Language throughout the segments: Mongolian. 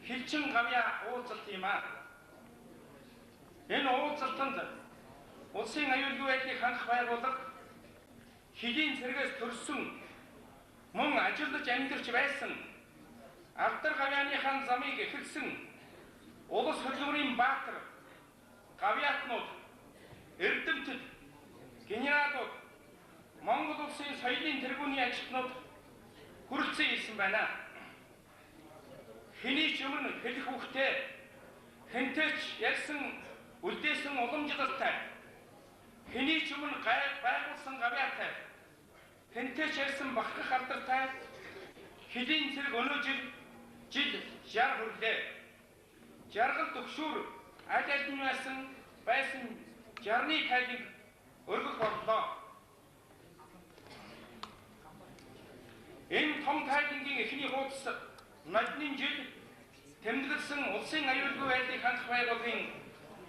길층 가야 уулзалт이ма. Энэ уулзалтанд улсын аюулгүй байдлыг хангах байгууллага хэдийн цэргээс төрсөн мөн ажиллаж амьдарч байсан Алдар гавьяаныхаа замыг эхэлсэн улс хөдөлмөрийн баатар гавьяатнууд, эрдэмтэд, генералууд, Монгол улсын соёлын тэргүүний ажилтнууд хүрэлцэн ирсэн байна. Хэний ч өмнө хэлэх үгтэй, хэнтэйч ярьсан үлдээсэн уламжлалтай, хэний ч өмнө байгуулсан гавьяатай, хэнтэйч ярьсан бахарх алдартай, хэдийн цэрэг өнөө жил 60 хүрлээ. Жаргал төгшүүр аль аль нь байсан 60-ны тайлыг өргөх боллоо. Энэ том тайлангийн эхний хуудас нодны жил тэмдэглэсэн улсын аюулгүй байдлыг хангах байгууллагын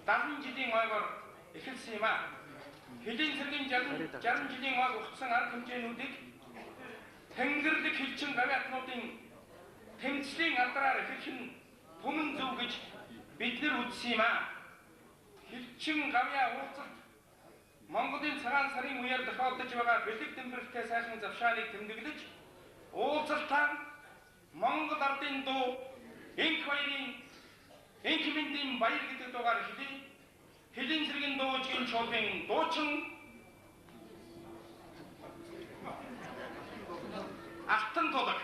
70 жилийн ойгоор эхэлсэн юм а. Хэдийн цэргийн 60 жилийн ойг ухсан арга хэмжээнүүдийг Тэнгэрлэг хилчин гавьяатнуудын тэмцлийн алдраар эхлэх нь түмэн зөв гэж бид нар үзсэн юм а. Хилчин гавьяа уулзалт Монголын цагаан сарын үеэр тохиолдож байгаа бэлэг дэмбэртэй сайхан завшааныг тэмдэглэж уулзалтаар Монгол ардын дуу энх баярын энх мэндийн баяр гэдэг дуугаар хэдийн цэргийн дуужгийн чуулгын дуучин Алтан тулаг.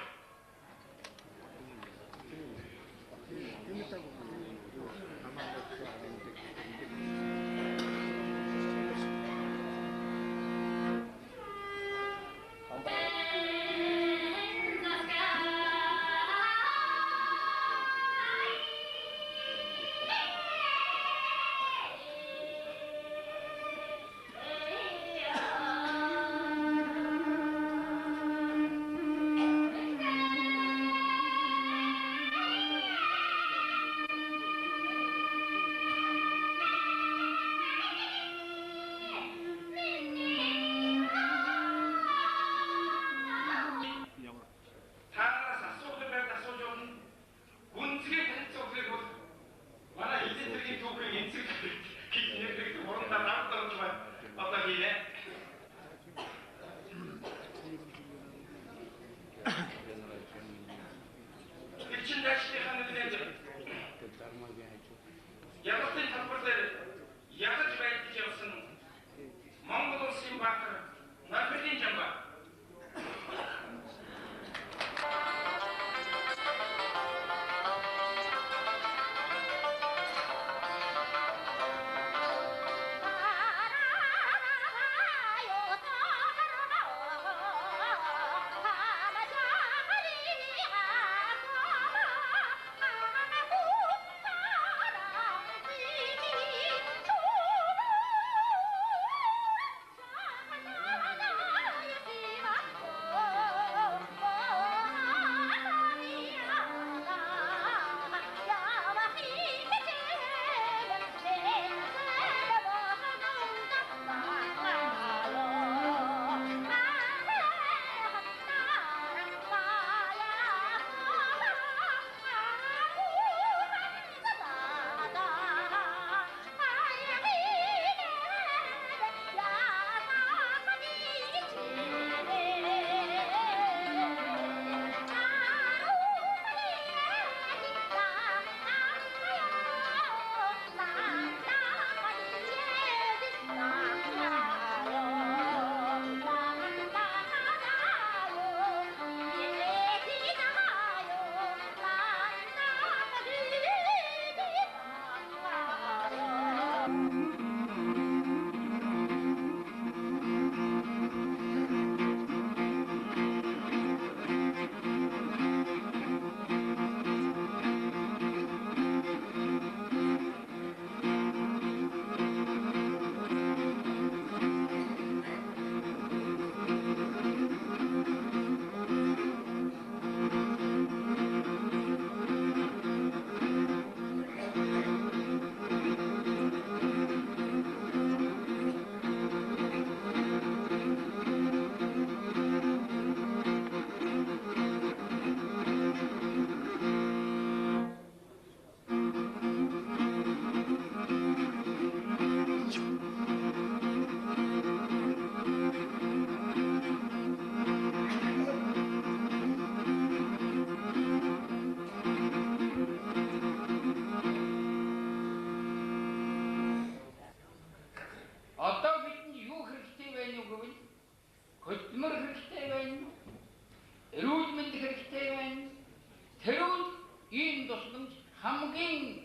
хамгийн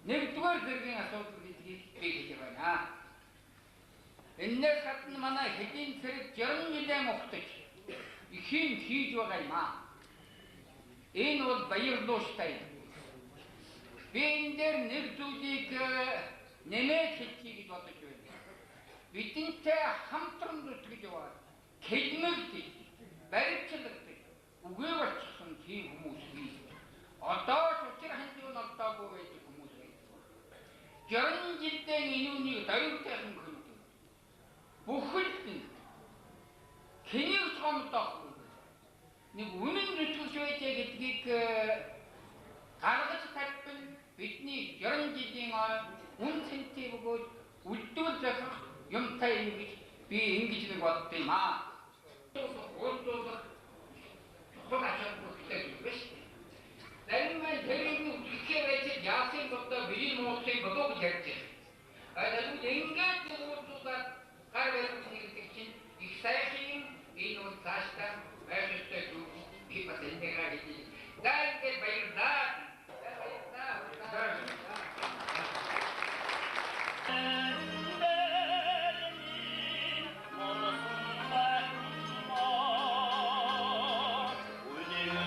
нэгдүгээр зэргийн асуудал гэдгийг би хэлж байна. Энэс гадна манай хэдийн цэрэг 60 жилийн ухтаж ихийн хийж байгаа юм аа. Энэ бол баярлууштай. Би энэ дээр нэг зүйлийг нэмээд хэлчихье гэж бодож байна. Бидэнтэй хамтран зүтгэж яваад хэлмэгдэж, баримтчилдаг, үгүй болчихсон тийм хүмүүс бий. Одоо ч учир хандив ногдоогүй байдаг хүмүүс байдаг. 60 жилдээ энүүнийг дөрөвтэйхэн хөндөв. Бүхэлд нь хэнийг цомдоохгүй. Нэг үнэн зүтгэж байжээ гэдгийг гаргаж тавьсан бидний 60 жилийн үн цэнтэй бөгөөд үлдвэл захих юмтай юм гэж би ингэж нэг боддог юм аа. Өөртөө чухал ашиггүй гэдэг биш. Зарим нь тэрийг үтгэхээр байж яасан бодоо бидний муутай бодоо гэж ярьж байна. Тэгвэл ингээд өөртөө гар барих гэдэг чинь их сайхан энэ бол цаашдаа байрштай зүг хийх энэгээр хэлээ. Дайгэр баярлаа. We'll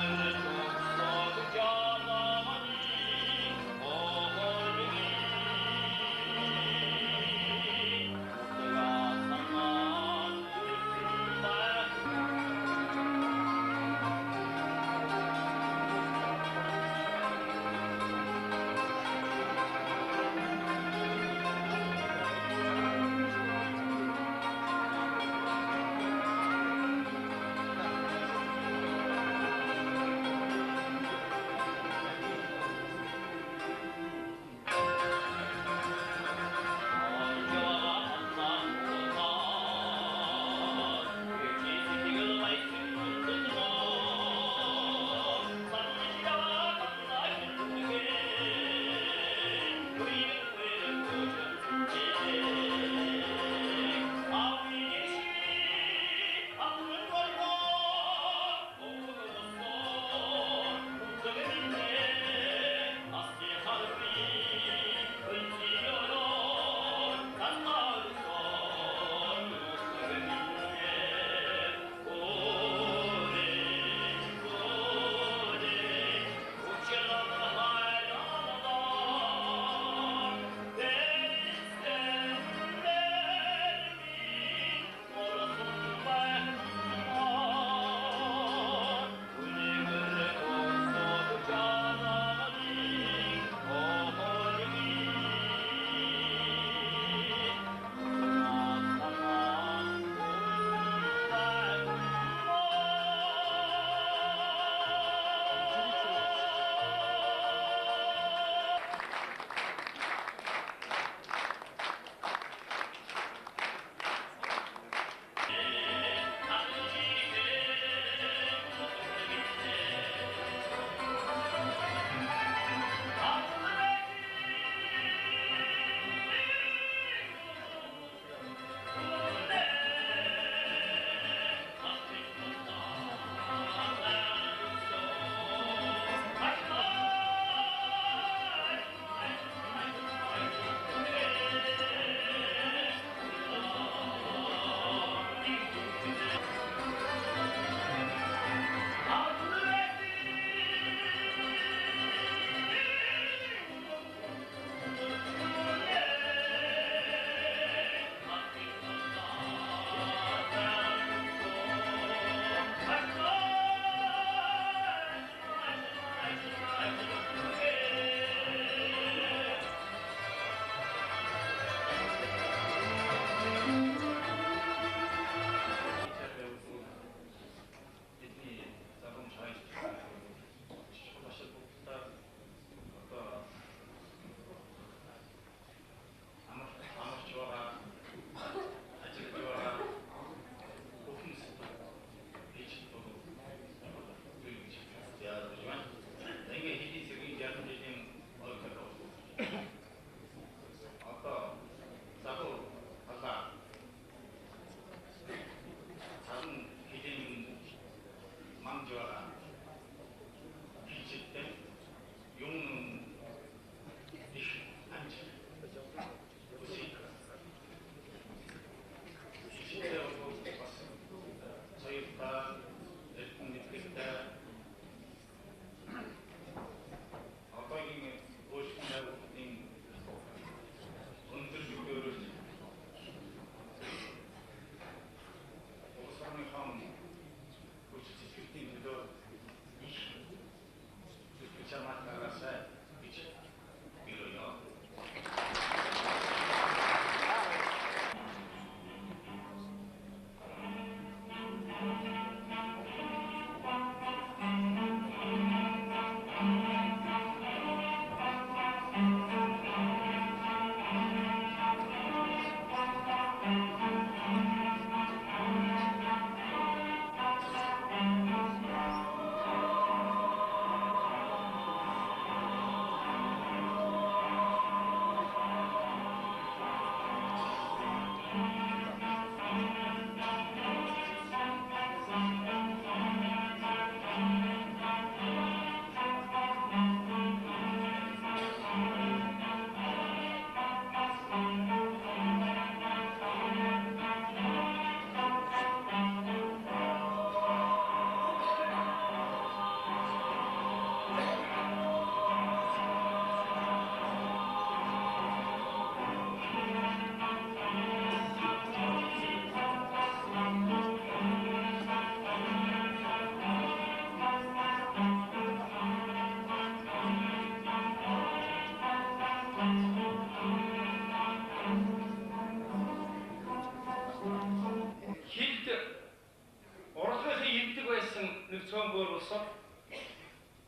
болсоо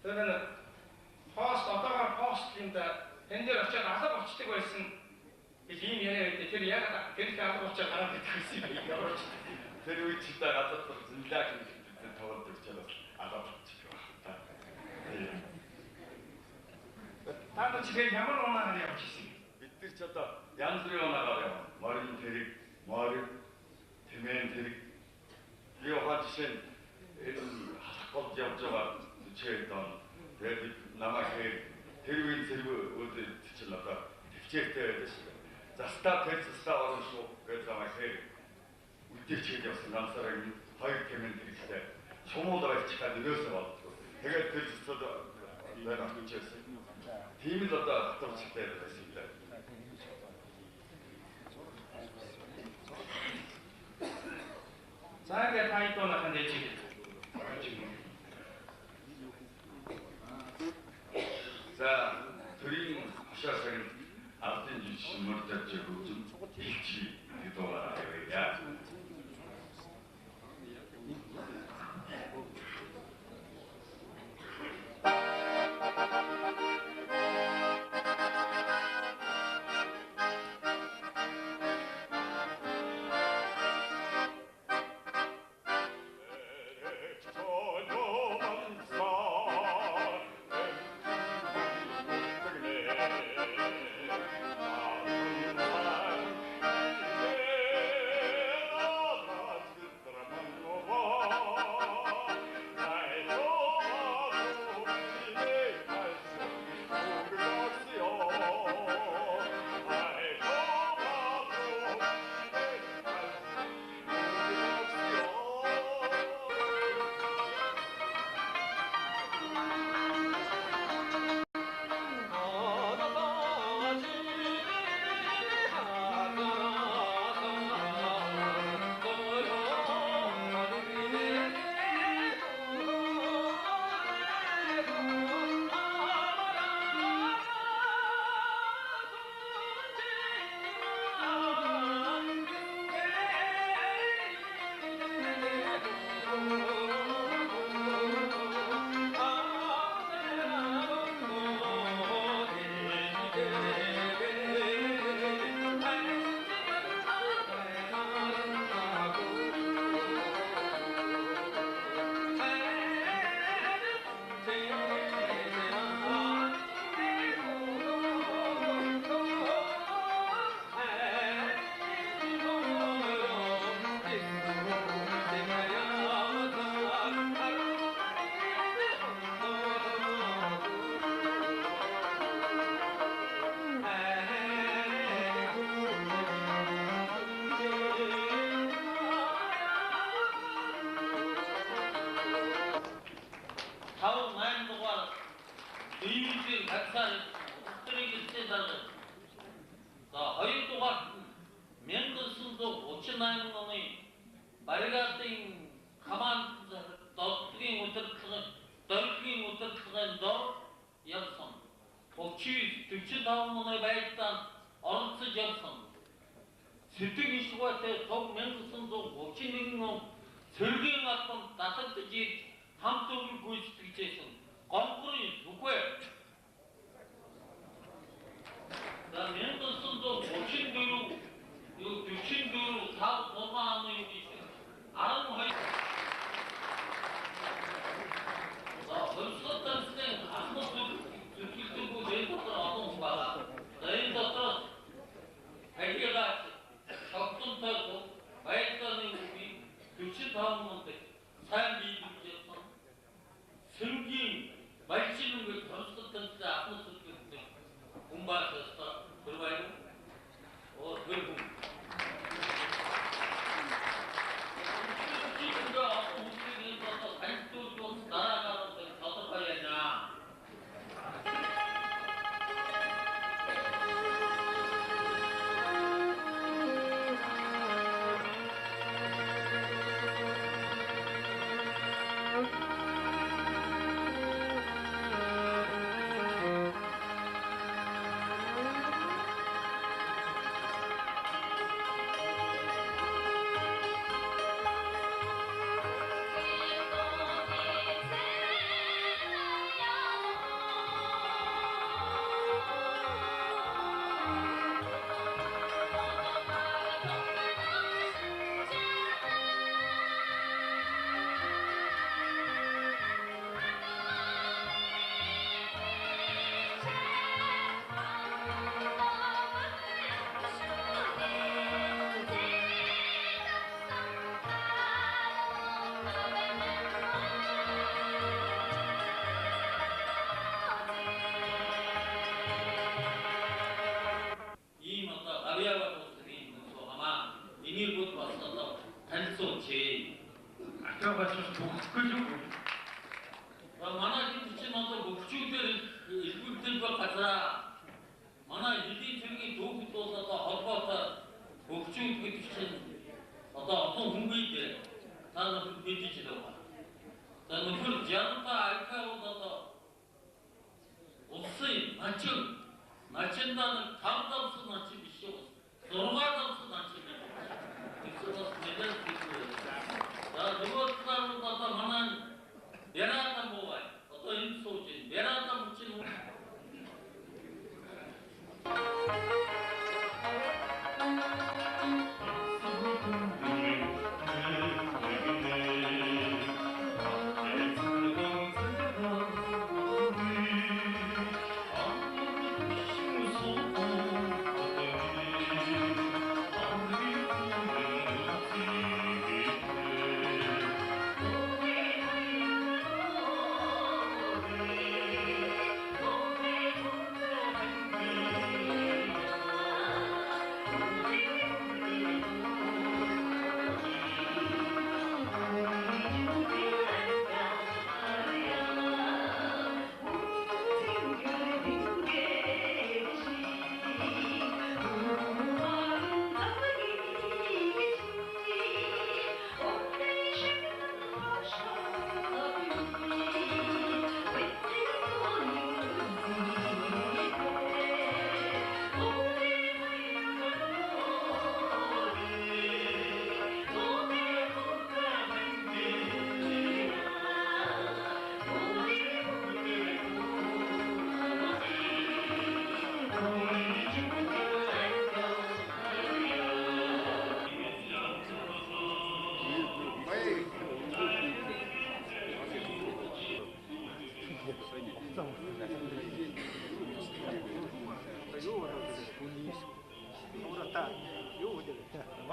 тэр пост одоогоор постлинда энэ дээр очиад алга болчдөг байсан гэж ийм яриа өгдөө. Тэр яг гэнх алга болчоод гараад идэх байсан юм ямар ч. Тэр үед ч та гадаад зинлаг гэдэг тоглолт өгчөөс алга болчих байна. Та чи ямар оноо явж ирсэн? Бид нар ч одоо янз бүрийн оноогаар явна. Морин тэрэг, морин, тэмээн тэрэг. Би ухаан жишээ нь энэ халах болж явж байгаа 40 дон. Тэгээд намайг тэр үеийн зэрэг өөдөө чинь одоо төвчээртэй байдаг шүү. Застаа тэр застаа орно шүү гэж намайг үлдээчихэд явсан ганцаараа хоёр тэмээн тэрэгтэй шумуул байцгаа нэрөөсөө болдгоо. Тэгээд тэр застаа дээр авчихсан. Тийм л одоо хатварчтай байсан юм даа. За ингээд тайтоонах нь дэжиг. За төрийн хашаасаа ардын жишээ мөрдөж өгсөн илчи гэдгээр явъя. 만화 지치면서 목주들 일꾼들 같아라. 만화 일이 저기 도구도 아빠가 목주 지친 어떤 공부인데 나는 믿지도 마. 나는 그 지안다 알카오다다 없어요. 맞춘다는 감담수 맞춤이 쉬워. 서로가담수 맞춤이 그래서 내가 나 누구 따로 따다 만한 내라다 뭐가 어떤 인소지 내라다 붙이는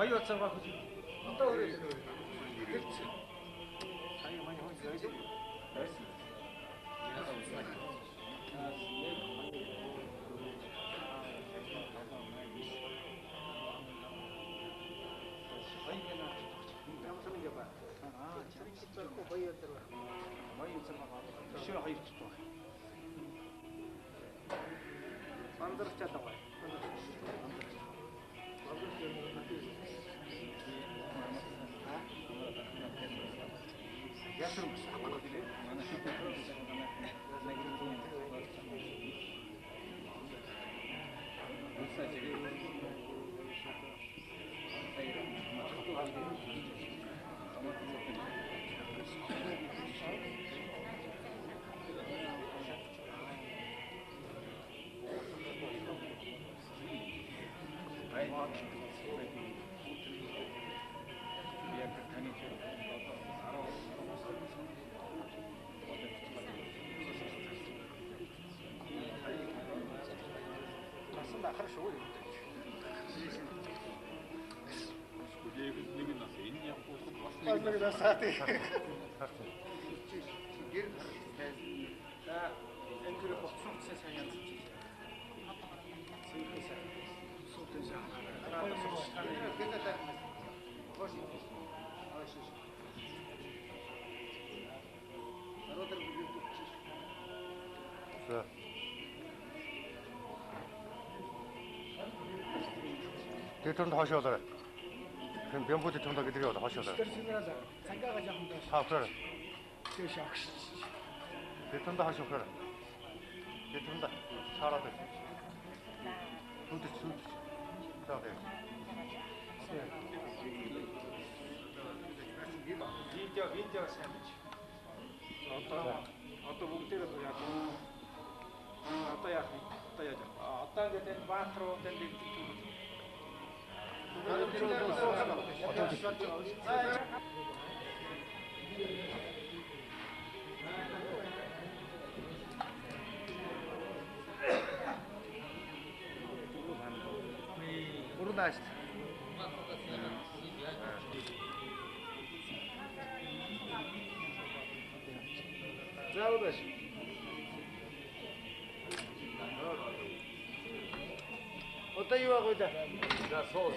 많이 왔잖아. 또 그래. 그렇지. 아니 많이 혼자 хорошо. 대통령도 하셔야 돼. 그럼 면부 대통령도 그들이 하셔야 돼. 아, 그래. 대통령도 하셔 그래. 대통령도 잘하대. 술. 자, 돼. Видео сэмпич. Одоо бүгдээрээ яг одоо яах вэ? Одоо ингээд баатар руу тэндэг Урнааст. Заудаш. Одоо юу аа гоё да? За соо.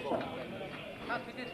나 그때